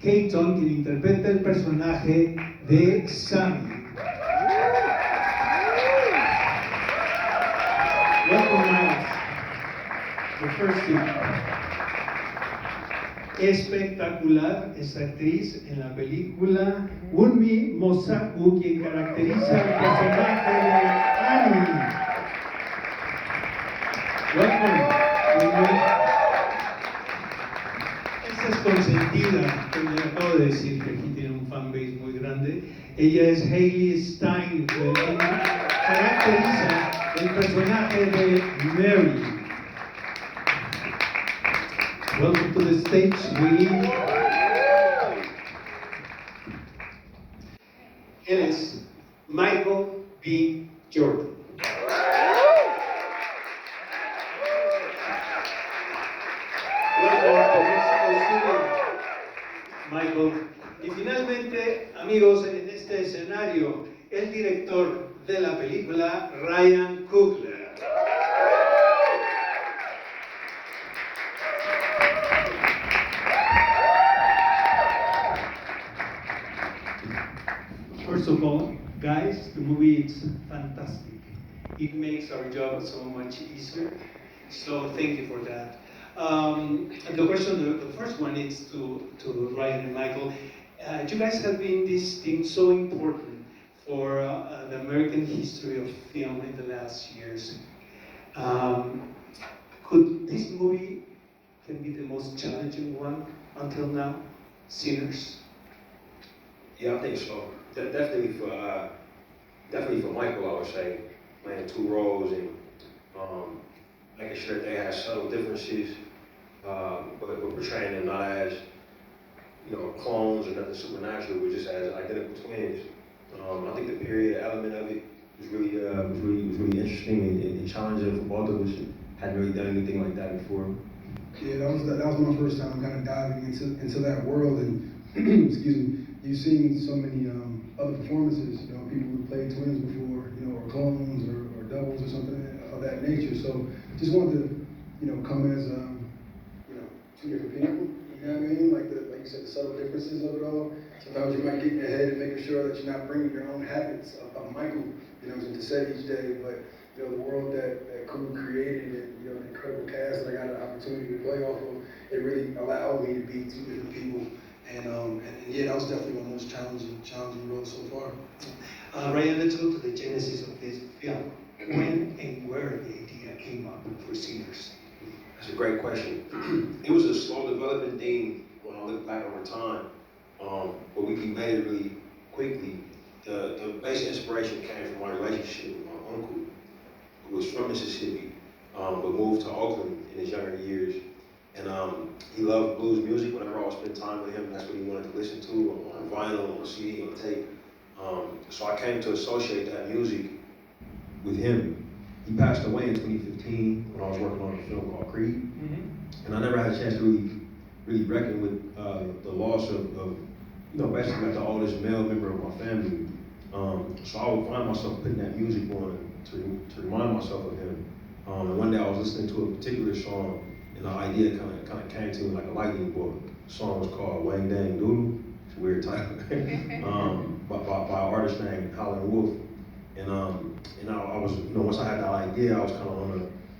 Caton, quien interpreta el personaje de Sammy. Welcome, Miles. The first thing. Espectacular esta actriz en la película Wunmi Mosaku, quien caracteriza el personaje de Annie. Welcome, Wunmi. Esta es consentida, que le acabo de decir que aquí tiene un fanbase muy grande. Ella es Hailee Steinfield, quien caracteriza el personaje de Mary. Welcome to the stage, Willie. Él es Michael B. Jordan. Michael. Y finalmente, amigos, en este escenario, el director de la película, Ryan Coogler. First of all, guys, the movie is fantastic. It makes our job so much easier. So thank you for that. And the question, the first one is to Ryan and Michael. You guys have been this thing so important for the American history of film in the last years. Could this movie can be the most challenging one until now? Sinners. Yeah, I think so. Definitely for Michael, I would say, playing two roles and making sure that they have subtle differences, but portraying them not as, clones or nothing supernatural, but just as identical twins. I think the period element of it was really interesting and challenging for both of us. Hadn't really done anything like that before. Yeah, that was my first time kind of diving into that world, and excuse me. You've seen so many other performances, people who played twins before, or clones or doubles or something of that nature. So just wanted to, come as, two different people. You know what I mean? Like you said, the subtle differences of it all. Sometimes you might get in your head and making sure that you're not bringing your own habits of Michael, into set each day. But the world that Coogler created, and the incredible cast that I got an opportunity to play off of, it really allowed me to be two different people. And yeah, that was definitely my most challenging role so far. Ryan, let's go to the genesis of this film. When and where the idea came up for Sinners? That's a great question. It was a slow development thing when I look back over time, but we made it really quickly. The basic inspiration came from my relationship with my uncle, who was from Mississippi, but moved to Oakland in his younger years. And he loved blues music. Whenever I would spend time with him, that's what he wanted to listen to, on vinyl, on CD, on tape. So I came to associate that music with him. He passed away in 2015 when I was working on a film called Creed. Mm-hmm. And I never had a chance to really reckon with the loss of basically like the oldest male member of my family. So I would find myself putting that music on to remind myself of him. And one day I was listening to a particular song, and the idea kind of came to me like a lightning bolt. The song was called Wang Dang Doodle. It's a weird title. by an artist named Howlin' Wolf. And I was, once I had that idea, I was kind of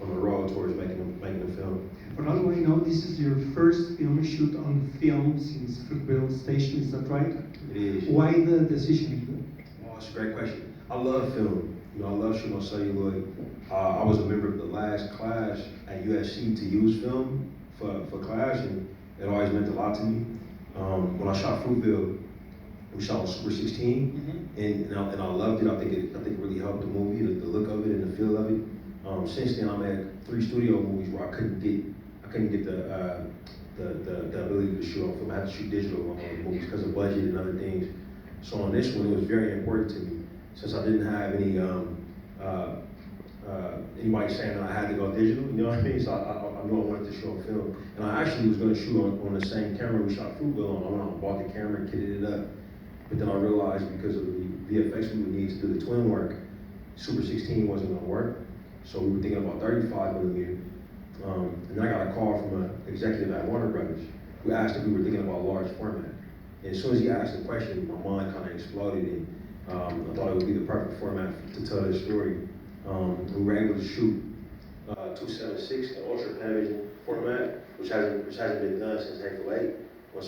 on the road towards making a film. For all we know, this is your first film shoot on film since Fruitvale Station. Is that right? It is. Why the decision? Oh, that's a great question. I love film. I love shooting on celluloid. I was a member of the last class at USC to use film for class, and it always meant a lot to me. When I shot Fruitvale, we shot on Super 16, mm-hmm. and I loved it. I think it really helped the movie, the look of it and the feel of it. Since then, I made 3 studio movies where I couldn't get the ability to shoot on film. I had to shoot digital on those movies because of budget and other things. So on this one, it was very important to me, since I didn't have any anybody saying that I had to go digital, you know what I mean? So I knew I wanted to shoot on film. And I actually was going to shoot on the same camera we shot Fruitvale on. I went out and bought the camera and kitted it up. But then I realized because of the VFX we would need to do the twin work, Super 16 wasn't going to work. So we were thinking about 35 millimeter. And then I got a call from an executive at Warner Brothers who asked if we were thinking about large format. And as soon as he asked the question, my mind kind of exploded, and I thought it would be the perfect format to tell this story. We were able to shoot 276, the Ultra Panavision format, which hasn't been done since Hateful Eight on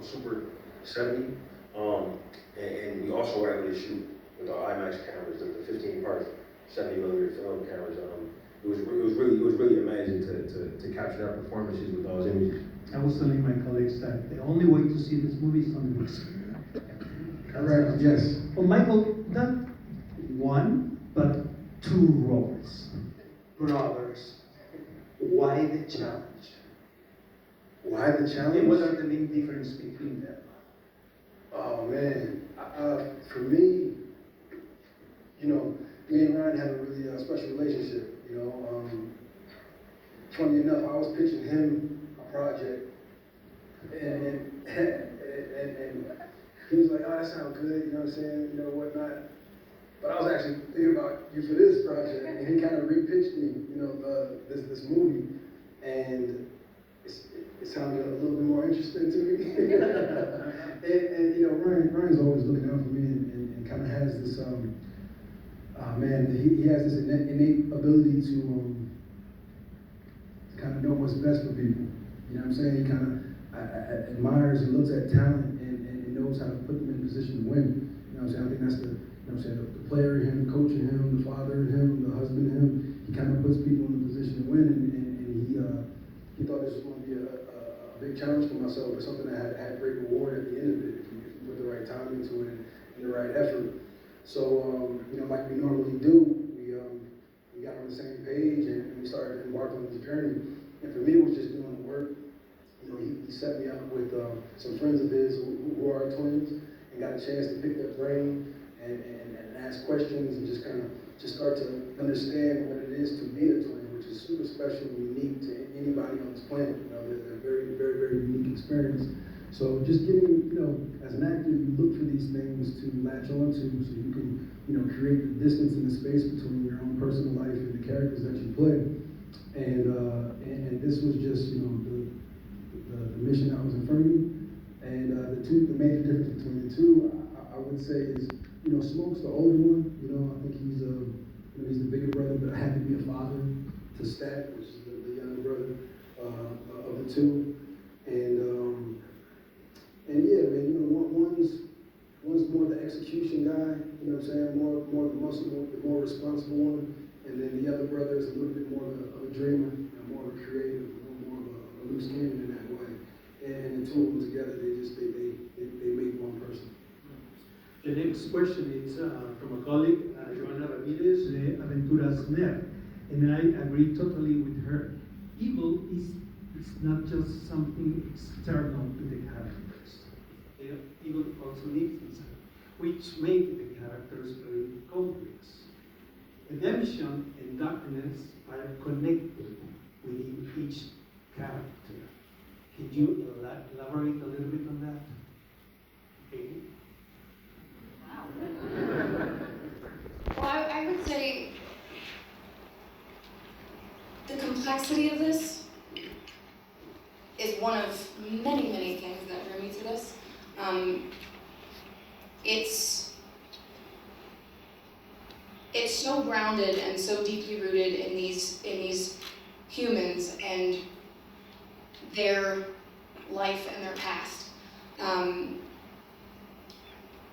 Super 70. And we also were able to shoot with the IMAX cameras, the 15-part 70mm film cameras. It was really amazing to capture our performances with those images. I was telling my colleagues that the only way to see this movie is on the big screen. Correct, yes. Well, Michael, not one, but two roles. Brothers. Why the challenge? Why the challenge? And what are the main differences between them? Oh man, for me, you know, me and Ryan have a really special relationship. You know, funny enough, I was pitching him a project, and he was like, "Oh, that sounds good," you know what I'm saying, you know, whatnot. But I was actually thinking about you for this project, and he kind of repitched me, you know, this movie, and it sounded a little bit more interesting to me. and you know, Ryan's always looking out for me, and kind of has this, he has this innate ability to kind of know what's best for people. You know what I'm saying? He kind of admires and looks at talent and knows how to put them in a position to win. You know what I'm saying? I think that's the player in him, the coach in him, the father in him, the husband in him. He kind of puts people in a position to win, and he thought this was going to be a big challenge for myself, but something that had great reward at the end of it if you put the right time into it and the right effort. So, you know, like we normally do, we got on the same page and we started embarking on this journey. And for me, it was just doing the work. You know, he set me up with some friends of his who are twins, and got a chance to pick their brain and ask questions and just kind of start to understand what it is to be a twin, which is super special and unique to anybody on this planet. You know, they're a very, very, very unique experience. So just getting, you know, as an actor, you look for these things to latch on to so you can, you know, create the distance and the space between your own personal life and the characters that you play. And this was just, you know, the mission that was in front of me. And the major difference between the two, I would say is, you know, Smoke's the older one. You know, I think he's the bigger brother, but I had to be a father to Stat, which is the younger brother of the two. And yeah, man, you know, one's more the execution guy. You know what I'm saying? More the muscle, the more responsible one. And then the other brother is a little bit more of a dreamer, you know, more of a creative, more of a loose cannon in that way. And the two of them together, they make one person. The next question is from a colleague, Joanna Ramirez. The Aventuras Nerd. And I agree totally with her. Evil is not just something external to the characters. Evil also lives inside, which make the characters very complex. Redemption and darkness are connected within each character. Can you elaborate a little bit on that? Okay. Well, I would say the complexity of this is one of many, many things that drew me to this. It's so grounded and so deeply rooted in these humans and their life and their past.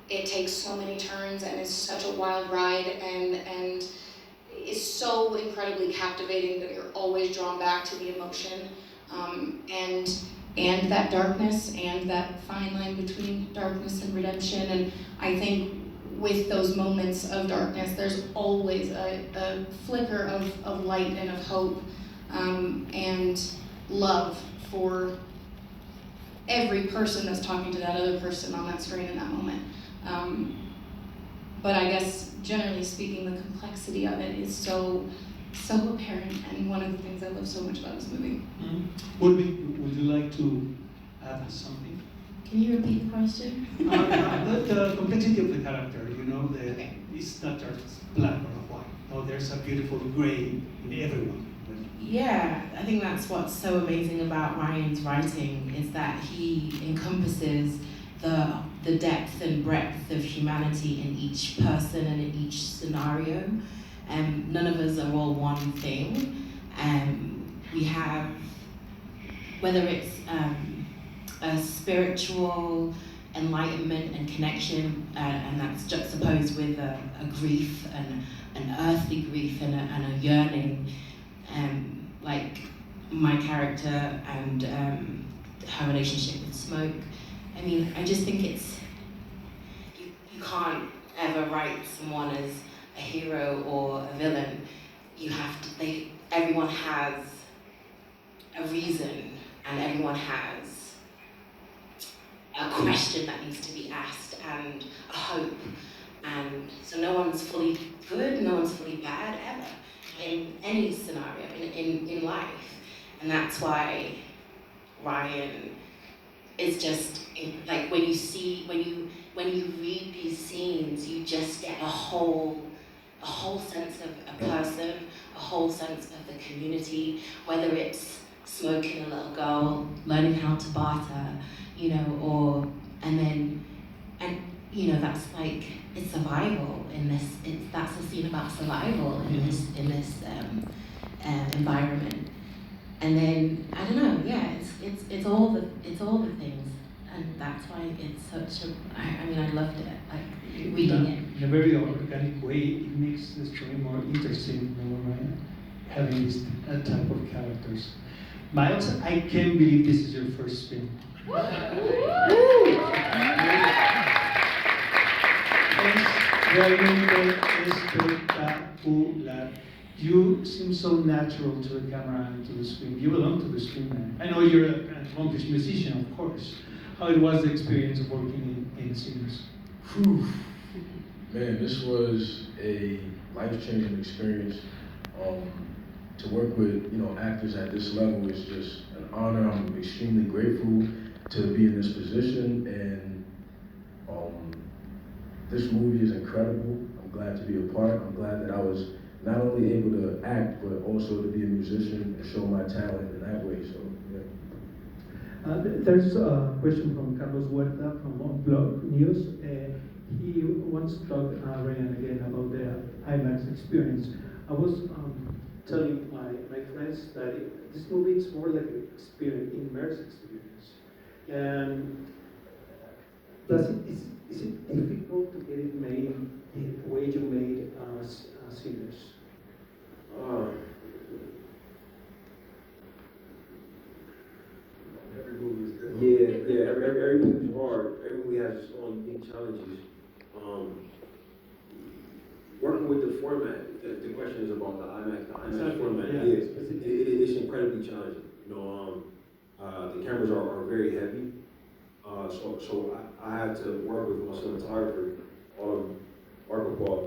It takes so many turns and is such a wild ride and is so incredibly captivating that you're always drawn back to the emotion and that darkness and that fine line between darkness and redemption. And I think with those moments of darkness, there's always a flicker of light and of hope and love for every person that's talking to that other person on that screen in that moment. But I guess, generally speaking, the complexity of it is so apparent, and one of the things I love so much about this movie. Mm-hmm. Would you like to add something? Can you repeat the question? The complexity of the character, you know, Okay. It's not just black or white. No, there's a beautiful gray in everyone. Yeah, I think that's what's so amazing about Ryan's writing is that he encompasses encompasses the depth and breadth of humanity in each person and in each scenario. None of us are all one thing. We have, whether it's a spiritual enlightenment and connection, and that's juxtaposed with a grief, and an earthly grief and a yearning, like my character and her relationship with smoke. I mean, I just think it's, you can't ever write someone as a hero or a villain. You have to, everyone has a reason, and everyone has a question that needs to be asked, and a hope. And so no one's fully good, no one's fully bad ever, in any scenario, in life. And that's why Ryan is just, like, when you read these scenes, you just get a whole sense of a person, a whole sense of the community, whether it's smoking a little girl, learning how to barter, you know, and that's like, it's survival in this, that's a scene about survival in this environment. And then, I don't know, yeah, it's all the things, and that's why it's such a, I mean, I loved it, like, reading it. In a very organic way, it makes the story more interesting, having this type of characters. Miles, I can't believe this is your first film. Es realmente espectacular. You seem so natural to the camera and to the screen. You belong to the screen, man. I know you're an accomplished musician, of course. How it was the experience of working in cines? Man, this was a life-changing experience. To work with, actors at this level is just an honor. I'm extremely grateful to be in this position, and this movie is incredible. I'm glad to be a part. I'm glad that I was not only able to act, but also to be a musician and show my talent in that way. So, yeah. There's a question from Carlos Huerta from Blog News. He wants to talk, Ryan, again about the IMAX experience. I was telling my friends that this movie is more like an experience, immersive experience. And is it difficult to get it made the way you made Sinners? Every movie is different. Yeah, every movie is hard. Every movie has its own unique challenges. Working with the format, the question is about the IMAX format. Yeah. It's incredibly challenging. The cameras are very heavy. So I had to work with my cinematographer, Marco Paul,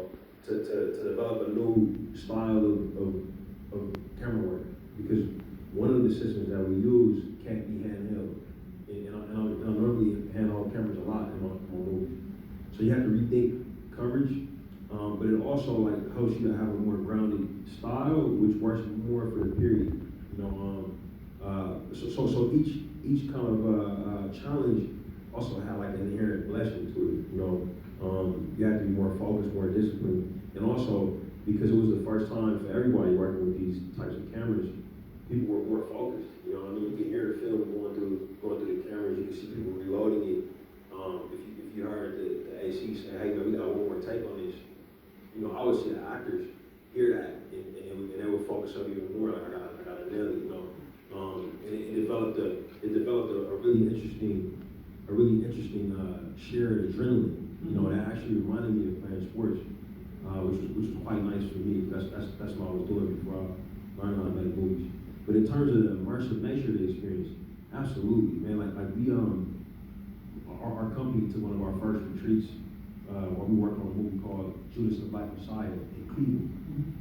to develop a new style of camera work, because one of the systems that we use can't be handheld. And I'm normally handheld cameras a lot in my movies. So you have to rethink coverage, but it also helps you to have a more grounded style, which works more for the period. So each kind of challenge also had an inherent blessing to it. You have to be more focused, more disciplined, and also because it was the first time for everybody working with these types of cameras, people were more focused. You can hear the film going through the cameras. You can see people reloading it. If you heard the AC say, "Hey man, we got one more take on this," I would see the actors hear that, and they would focus up even more. I got to nail it. And it developed a really interesting shared adrenaline. That actually reminded me of playing sports, which was quite nice for me. That's what I was doing before I learned how to make movies. But in terms of the immersive nature of the experience, absolutely, man. We our company took one of our first retreats where we worked on a movie called Judas the Black Messiah in Cleveland.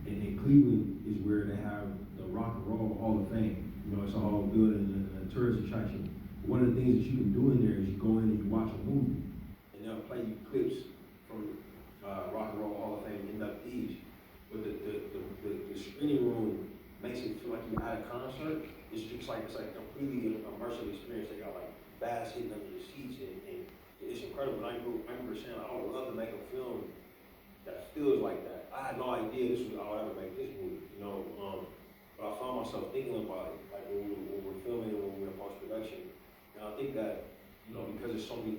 And in Cleveland is where they have the Rock and Roll Hall of Fame. It's a whole building and a tourist attraction. One of the things that you can do in there is you go in and you watch a movie, and they'll play you clips from Rock and Roll Hall of Fame inductees. But the screening room makes it feel like you're at a concert. It's like a completely immersive experience. They got bass hitting under your seats, and incredible. I remember saying, I would love to make a film that feels like that. I had no idea this was, I would ever make this movie, you know. But I found myself thinking about it, like when we're filming and when we're in post-production. And I think that, you know, because there's so many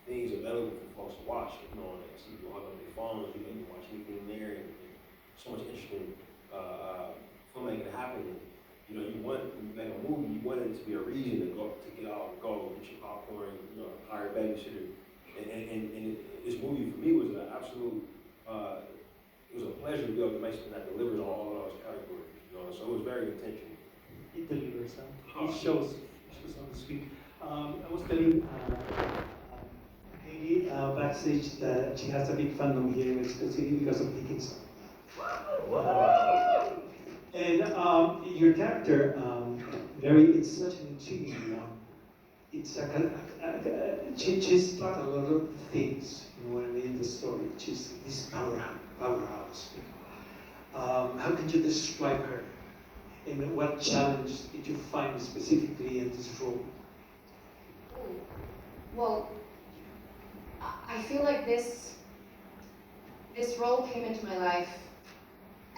things available for folks to watch, you know, and see people hug up their phones, you can watch anything there, and so much interesting filmmaking happening. You know, when you make a movie, you want it to be a reason to get out, go, get your popcorn, you know, hire a babysitter. And this movie for me was an absolute, it was a pleasure to be able to make something that delivers on all of those categories, you know, so it was very intentional. It delivers, huh? It shows on the screen. I was telling Hailee backstage that she has a big fandom here, especially because of Dickinson. And your character, it's such an intriguing one. It's she's taught a lot of things, you know what I mean, in the story. She's this powerhouse. You know. How can you describe her? And what challenge did you find specifically in this role? Well, I feel like this role came into my life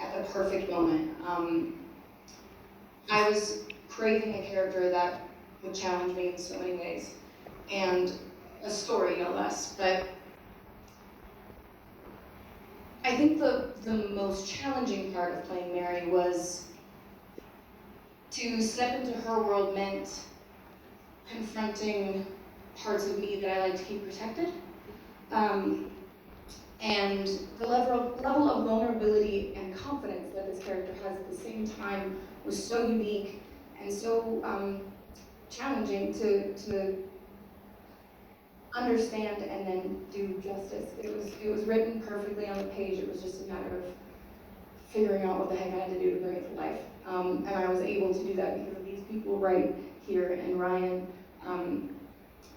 at the perfect moment. I was craving a character that would challenge me in so many ways, and a story no less. But I think the most challenging part of playing Mary was to step into her world meant confronting parts of me that I like to keep protected. And the level of vulnerability and confidence that this character has at the same time was so unique and so challenging to understand and then do justice. It was written perfectly on the page. It was just a matter of figuring out what the heck I had to do to bring it to life. And I was able to do that because of these people right here and Ryan.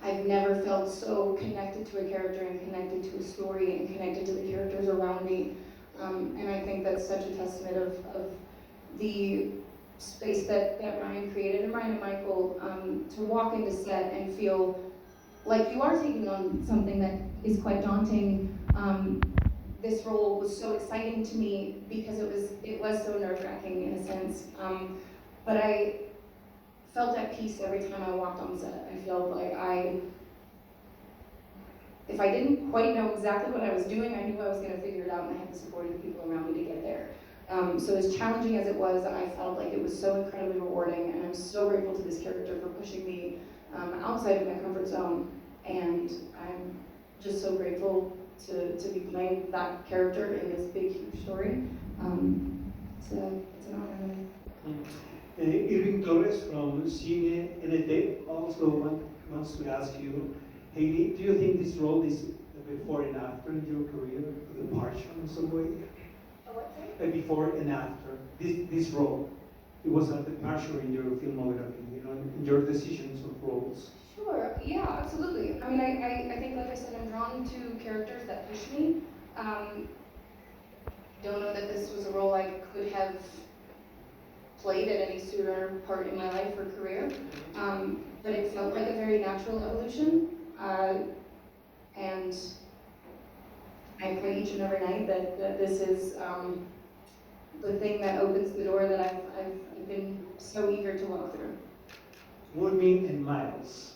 I've never felt so connected to a character and connected to a story and connected to the characters around me. And I think that's such a testament of the space that Ryan created, and Ryan and Michael, to walk into set and feel like you are taking on something that is quite daunting. This role was so exciting to me because it was so nerve-wracking in a sense. But I felt at peace every time I walked on set. I felt like if I didn't quite know exactly what I was doing, I knew I was going to figure it out, and I had the support of the people around me to get there. So as challenging as it was, I felt like it was so incredibly rewarding, and I'm so grateful to this character for pushing me outside of my comfort zone. And I'm just so grateful to be playing that character in this big, huge story. It's an honor. Irving Torres from Cine NT also wants to ask you, Hailee, do you think this role is a before and after in your career, a departure in some way? A before and after. This role, it was a departure in your filmography, you know, in your decisions of roles. Sure, yeah, absolutely. I mean, I think, like I said, I'm drawn to characters that push me. Don't know that this was a role I could have played at any sooner part in my life or career, but it felt like a very natural evolution, and I pray each and every night that this is the thing that opens the door that I've been so eager to walk through. Wunmi and Miles,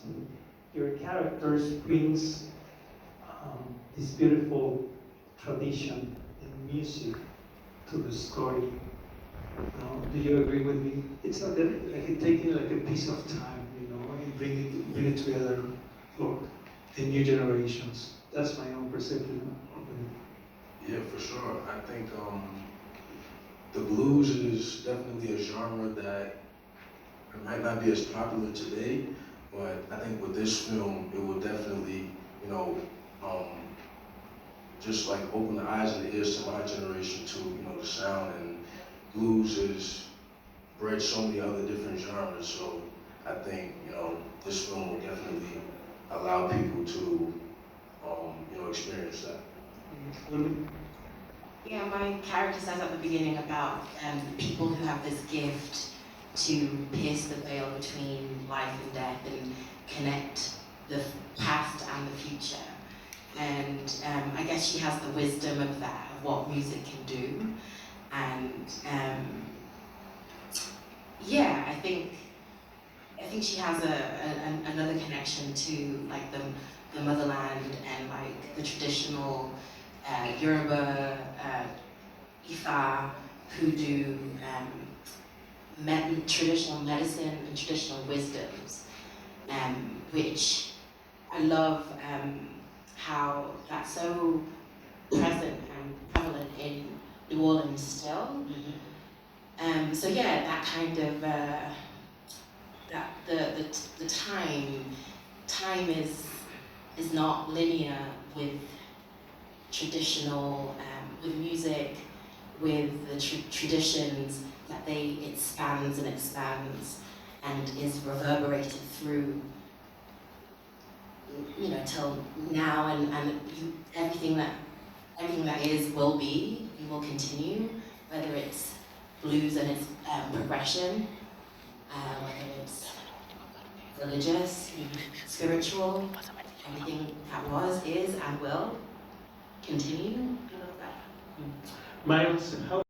your characters brings this beautiful tradition and music to the story. Do you agree with me? It's not like taking like a piece of time, you know, and bring it together for the new generations. That's my own perception of it. Yeah, for sure. I think the blues is definitely a genre that it might not be as popular today, but I think with this film, it will definitely, you know, just like open the eyes and the ears to my generation to, you know, the sound. And blues is bred so many other different genres, so I think, you know, this film will definitely allow people to, you know, experience that. Yeah, my character says at the beginning about people who have this gift to pierce the veil between life and death and connect the past and the future. And I guess she has the wisdom of that, of what music can do. And yeah, I think she has another connection to like the motherland and like the traditional Yoruba, Ifa, hoodoo, traditional medicine and traditional wisdoms, which I love how that's so present and prevalent in New Orleans still. So yeah, that kind of that the time is not linear with traditional with music, with the traditions, that it spans and expands and is reverberated through, you know, till now, and everything that is will be and will continue, whether it's blues and its progression, whether it's religious, spiritual, everything that was, is, and will continue. I love that. Miles, how